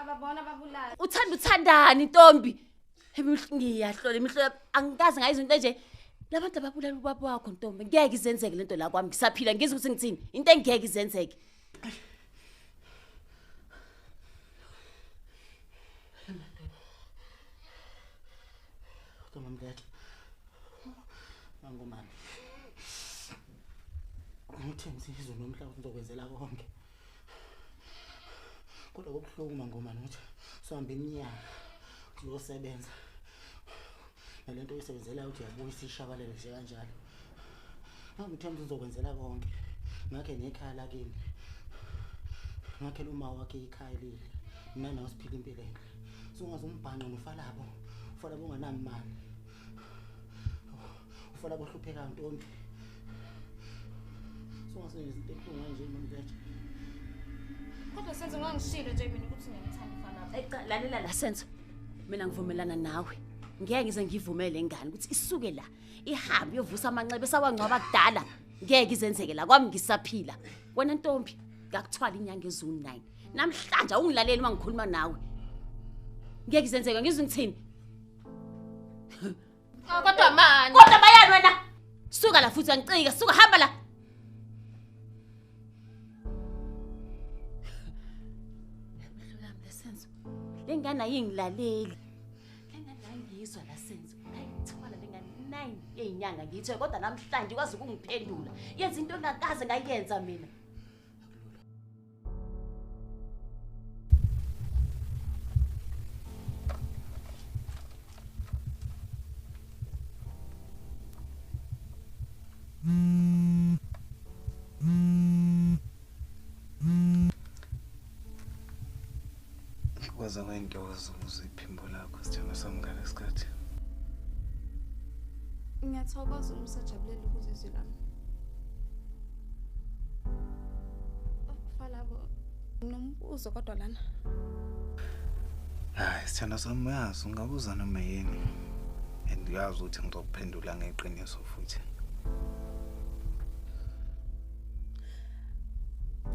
ababona babulala. Uthandani Ntombi? Ngiyahlola imihlobo angikazi ngayizwa into nje labantu ababulala ubaba wakho Ntombi ngeke izenzeke lento la kwami ngisaphila ngizwe ukuthi ngithini into engeke izenzeke Kodwa mamdlete mangomama ngithemba izwe nomhla uzokwenzela konke kodwa kobuhlungu mangomama ukuthi sohambe iminyaka uzosebenza nalento oyisebenzela ukuthi uyabuyisa ishabalele nje kanjalo ngithemba uzokwenzela konke ngakhe nekhaya lakini ngakhe uma wakhe ikhaya leli mina nawe siphila impilo enhle sungazumbhanqa nofalabo ufalabo unganamali ufalabo hlupheka Ntombi sungasenza into ebuhlungu kanje mamdlete Kodwa senze ngangishilo nje mina ukuthi ngiyamthanda ufalabo lalela la senzo mina ngivumelana nawe ngeke ngize ngivumele ngane ukuthi isuke la ihambe yovusa amanxeba esawangcwaba kudala ngeke izenzeke la kwami ngisaphila wena Ntombi ngakuthwala inyanga ezulu9 namhlanje awungilaleli mangikhuluma nawe ngeke izenzeke ngizwe ngithini kodwa mani kodwa bayani wena suka la futhi angicika suka hamba la lengane ayingilaleli lengane ayingizwa la senzo ayithwala lengane 9 ezinyanga ngithe kodwa namhlanje kwazi ukungiphendula yenza into engakaze ngayenza mina Kwaza kwayintokozo iphimbo lakho sithando sami ngalesikhathi. Ngiyathokoza umsajabulela ukuzizwe lami. Falabo nombuzo kodwa lana. Hayi sithando sami uyazi ungabuza noma yini. And uyazi ukuthi ngizokuphendula ngeqiniso futhi.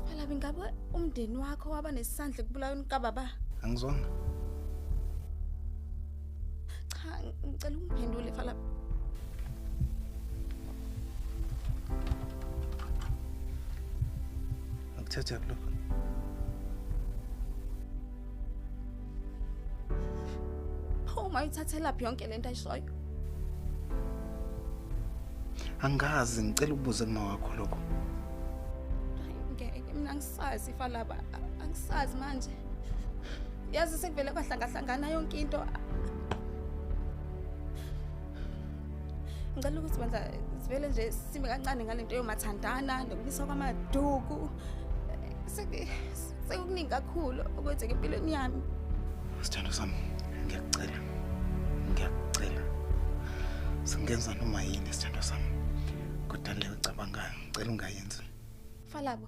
Falabo ngabe umndeni wakho waba nesandla kubulaweni kababa? Angizwanga. Cha, ngicela ungiphendule Falabo. Ngakuthatha kuloko. Uma uyithathela phi yonke lento ayishoyo? Angazi ngicela ukubuza kuma wakho lokho. Mina angisazi Falaba, angisazi manje. Yazi sekuvele kwahlanga yonke into. Ngicela ukuthi benza sivele nje sime kancane ngalento yomathandana nokuniswa kwamaduku. Sekukuningi kakhulu okwenzeka empilweni yami. Sithando sami, ngiyacela. Singenza noma yini sithando sami. Kodwa leyo ucabangayo, ngicela ungayenzi. Falabo.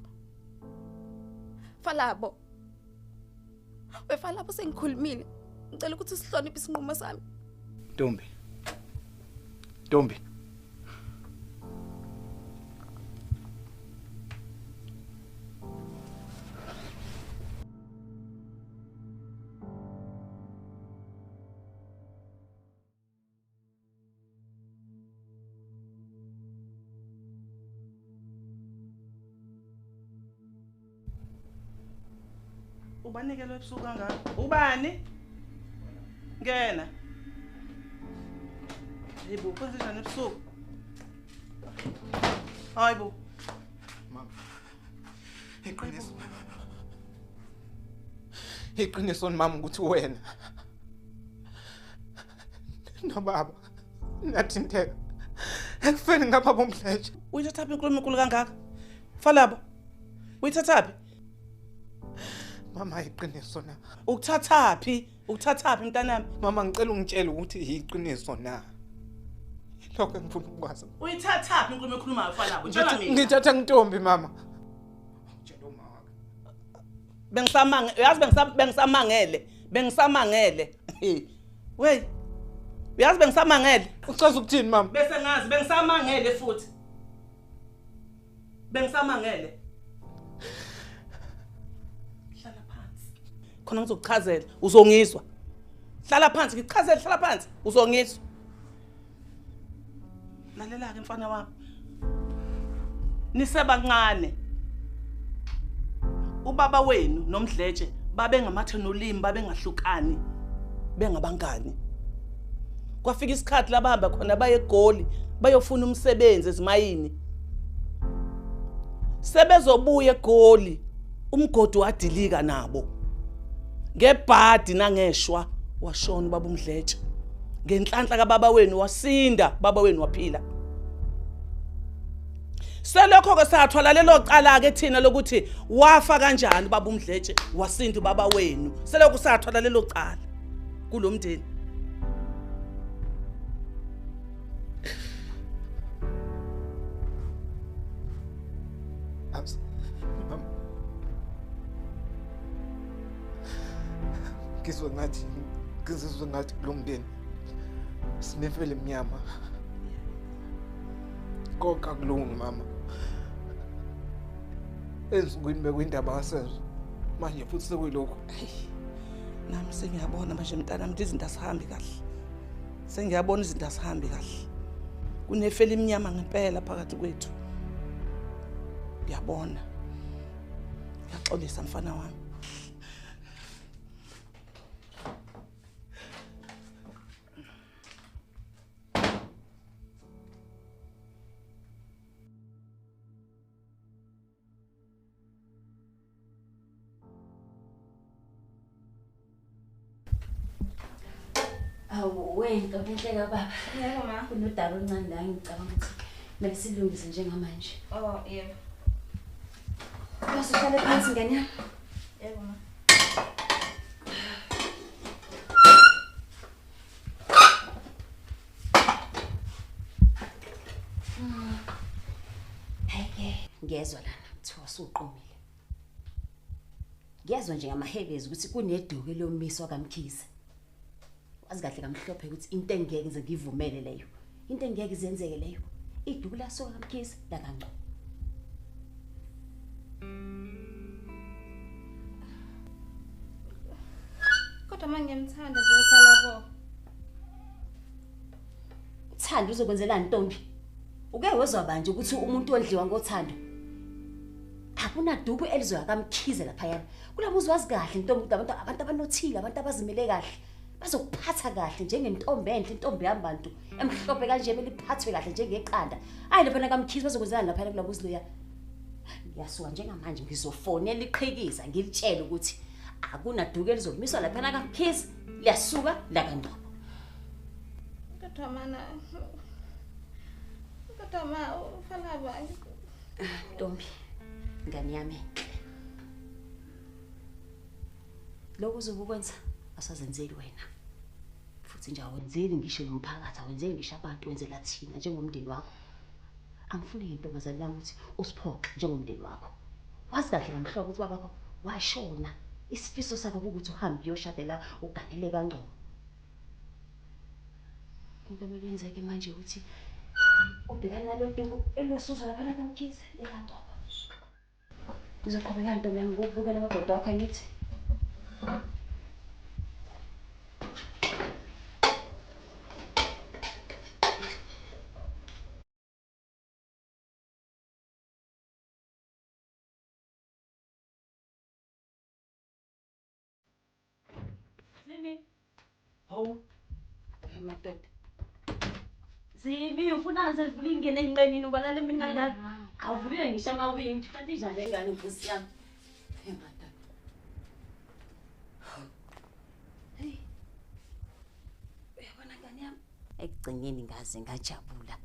Falabo sengikhulumile. Ngicela ukuthi sihloniphe isinqumo sami. Ntombi. Ubanikelwe ebusuku kangaka? Ubani? Ngena. Yibo, kwenze njani ebusuku? Hayibo. Mama. Iqiniso mama ukuthi wena nobaba nathinteka ekufeni ngapha bomdleje. Uyithathaphi inkulumo enkulu kangaka? Falabo. Uyithathaphi? Mama iqiniso na. Ukuthathaphi mntanami? Mama ngicela ungitshele ukuthi iqiniso na. Lokho ngifuna ukwazi. Uyithathaphi inkulumo ekhulumayo Falabo? Tshela mina. Ngithatha ntombi mama. Tshela uma wakhe. Bengisamangele. Wey. Uyazi bengisamangele? Uchaza ukuthini mama? Bese ngazi bengisamangele futhi. Bengisamangele. Hlala phansi. Khona ngizokuchazela, uzongizwa. Hlala phansi, ngikuchazela, hlala phansi, uzongizwa. Lalela ke mfana wami. Nisebancane. Ubaba wenu nomdleje babe ngamathe nolimi babe ngahlukani bengabangani. Kwafika isikhathi labahamba khona baye eGoli bayofuna umsebenzi ezimayini. Sebezobuya eGoli umgodi wadilika nabo. Ngebhadi nangeshwa washona ubaba umdleje. Ngenhlanhla kababa wenu wasinda, baba wenu waphila. Selokho ke sathwala lelo cala ke thina lokuthi wafa kanjani baba umdleje wasinda ubaba wenu. Selokho sathwala lelo cala kulomndeni. Ngizwe ngathi kulomndeni sinefele emnyama. Konke akulungi mama. Ezingwini bekwindaba kasenzo. Manje futhi sekuyilokho. Nami sengiyabona manje mntanami izinto asihambi kahle. Sengiyabona izinto asihambi kahle. Kunefele emnyama ngempela phakathi kwethu. Ngiyabona. Ngiyaxolisa mfana wami. Wena ngihleka baba. Yebo ma. Kunodaba oluncane la ngicabanga ukuthi mele silungise njengamanje. Oh, yebo. Bese uhlale phansi ngane yami. Yebo ma. Hayike, ngiyezwa lana kuthiwa suqomile. Ngiyezwa nje ngamahekezi ukuthi kuneduku lomiswa kaMkhize. Wazi kahle kamhlophe ukuthi into engeke ngize ngivumele leyo. Into engeke izenzeke leyo. Iduku lasoka kaMkhize la kanqo. Kodwa manje ngiyamthanda nje Falabo. Uthando uzokwenzelani Ntombi? Uke wezwa banje ukuthi umuntu ondliwa ngothando. akunaduku elizoya kaMkhize lapha yana kulamuzi wazi kahle intombi abantu abanothile abantu abazimele kahle bazokuphatha kahle njengentombi enhle intombi yabantu emhlophe kanje beliphathwe kahle njengeqanda hayi lapha kaMkhize bazokwenzana lapha kulamuzi loya ngiyasuka njengamanje ngizofonela iqhikiza ngilitshela ukuthi akunaduku elizokumiswa lapha kaMkhize liyasuka la kandobo Katama ufalaba Ntombi ngani yami lokho uzokwenza asazenzeli wena futhi nje awenzeli ngisho nomphakathi awenzeli ngisho abantu wenzela thina njengomndeni wakho angifuni intombazane lami ukuthi usiphoxe njengomndeni wakho wazi kahle ngamhlobo ukuthi babakho washona isifiso sakho ukuthi uhambe uyoshadela uganele kaNgcobo into ebenzeke manje ukuthi ubhekana nalento elosuza lapha kaMkhize ekantobo uzoqhubeka ntombi yami ukubukela amadoda wakho ngithi Zimi hawu madoda Zimi ufuna zivulingene enqenini ubalale mina ngani awuvuke ngisho amawindi kanti njani engane Nkosi yami madoda hey uyabona ngani yami ekugcineni ngaze ngajabula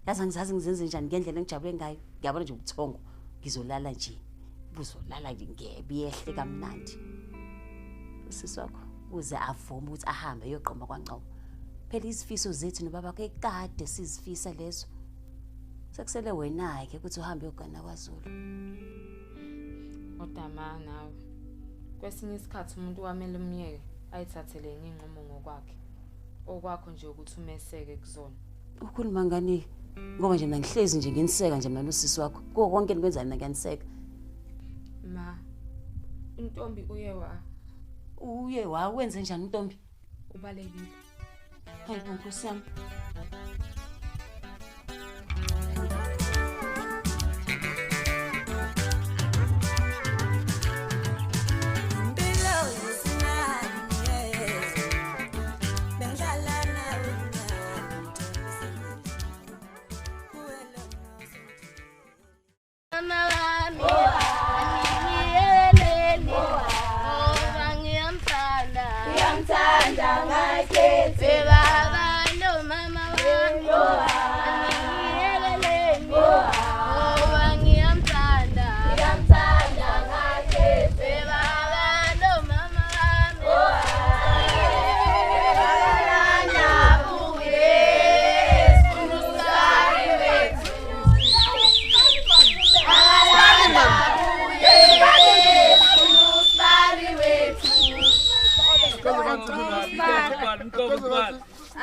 yazi ngizazi ngizenze njani ngendlela engijabule ngayo ngiyabona nje ubuthongo ngizolala nje buzolala ngebi yehle kamnandi usisi wakho uze avume ukuthi ahambe eyoqoma kwaNgcobo phela izifiso zethu nobaba kwekade sizifisa lezo sekusele wena ke ukuthi uhambe uyogana kwaZulu Odama nawe kwesinye isikhathi umuntu wamele umyeke ayithathele inqomo ngokwakhe okwakho nje ukuthi umeseke kuzona ukhuluma ngani ngoba nje mina ngihlezi nje nginiseka nje mina nosisi wakho konke nikwenzani na ngiyaniseka ma intombi uye wenze njani intombi ubalekile hayi Nkosi yami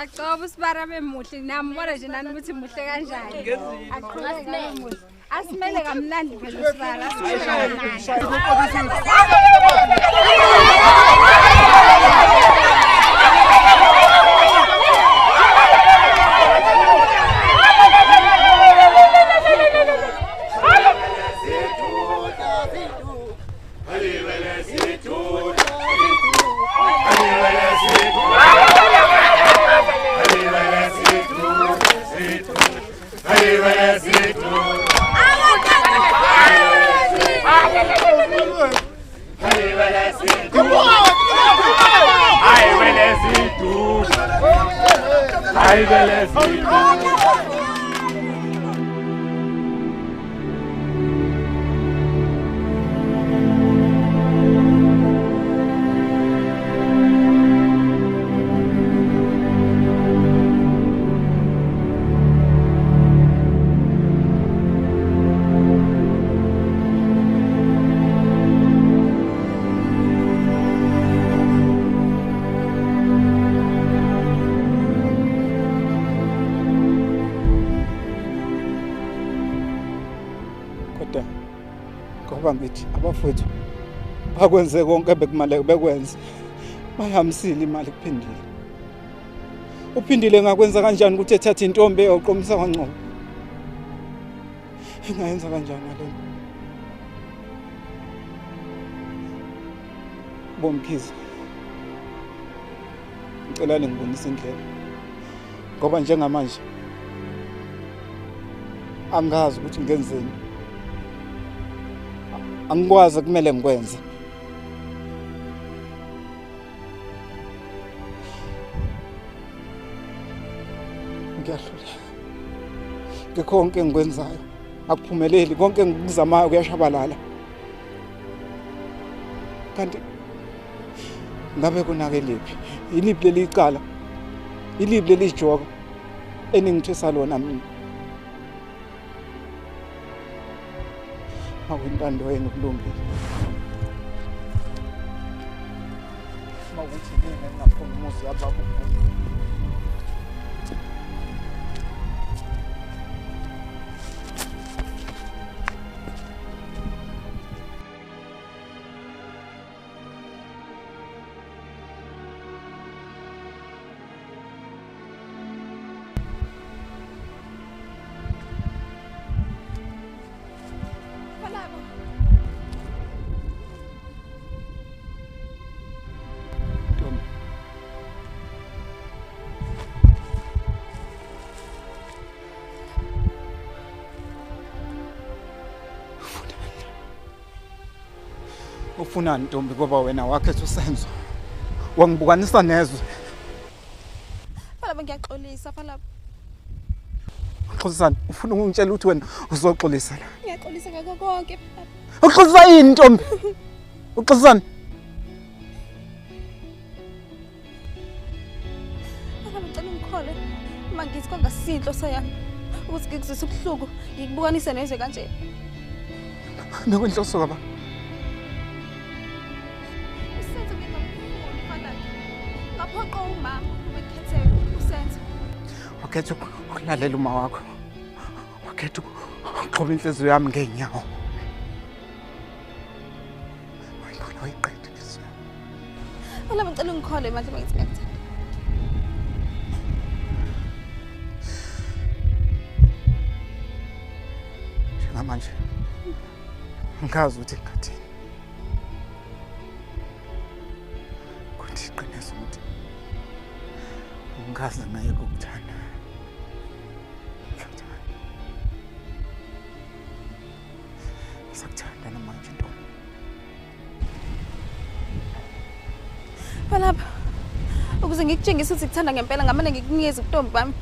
Aqobo sibara bemuhle nambona nje nani ukuthi muhle kanjani aqhubeke muhle asimele kamnandi phela sibara ngithi abafowethu bakwenze konke bekumale bekwenze bayamsila imali kuphindile uphindile ngakwenza kanjani ukuthi ethathe intombi eyoqomisa kwaNgcobo engayenza kanjani ngale Bomkhize. Ngicela ningibonise indlela. Ngoba njengamanje angazi ukuthi ngenzeni. Angikwazi kumele ngikwenze. Ngiyahluleka. Konke engikwenzayo akuphumeleli, konke engikuzamayo kuyashabalala. Kanti ngabe kunake liphi? Iliphi leli cala? Iliphi leli joka eningithesa lona mina? Awuyintando yenu kulungile. Mawukuthi mina ngingafuna umuzi wababa. Ufunani Ntombi ngoba wena wakhetha usenzo. Wangibukanisa nezwe. Falaba ngiyaxolisa falaba. Xolisana, ufuna ukungitshela ukuthi wena uzoxolisa la. Ngiyaxolisa ngakho konke. Uxolisa yini Ntombi? Uxolisana. Falaba ngicela ungikhole. Uma ngithi kwangasinhlo sayami ukuthi ngikuzwisa ubuhlungu, ngikubukanise nezwe kanje. Nakwenhloso kaba. Ngaphoqa umama ubekhethe usenzo. Wakhetha ukulalela uma wakho. Wakhetha ukuxhoba inhliziyo yami ngeenyawo. Wayibona wayiqeda inhliziyo. Falaba ngicela ungikhole manje uma ngithi ngiyakuthanda. Njengamanje ngikazi ukuthi ngathini. Kuthi iqiniso ukuthi ngikazi naye ukukuthanda. Sakuthanda namanje Ntombi. Falaba ukuze ngikutshengise ukuthi ngikuthanda ngempela ngamane ngikunikeze uNtombi bami.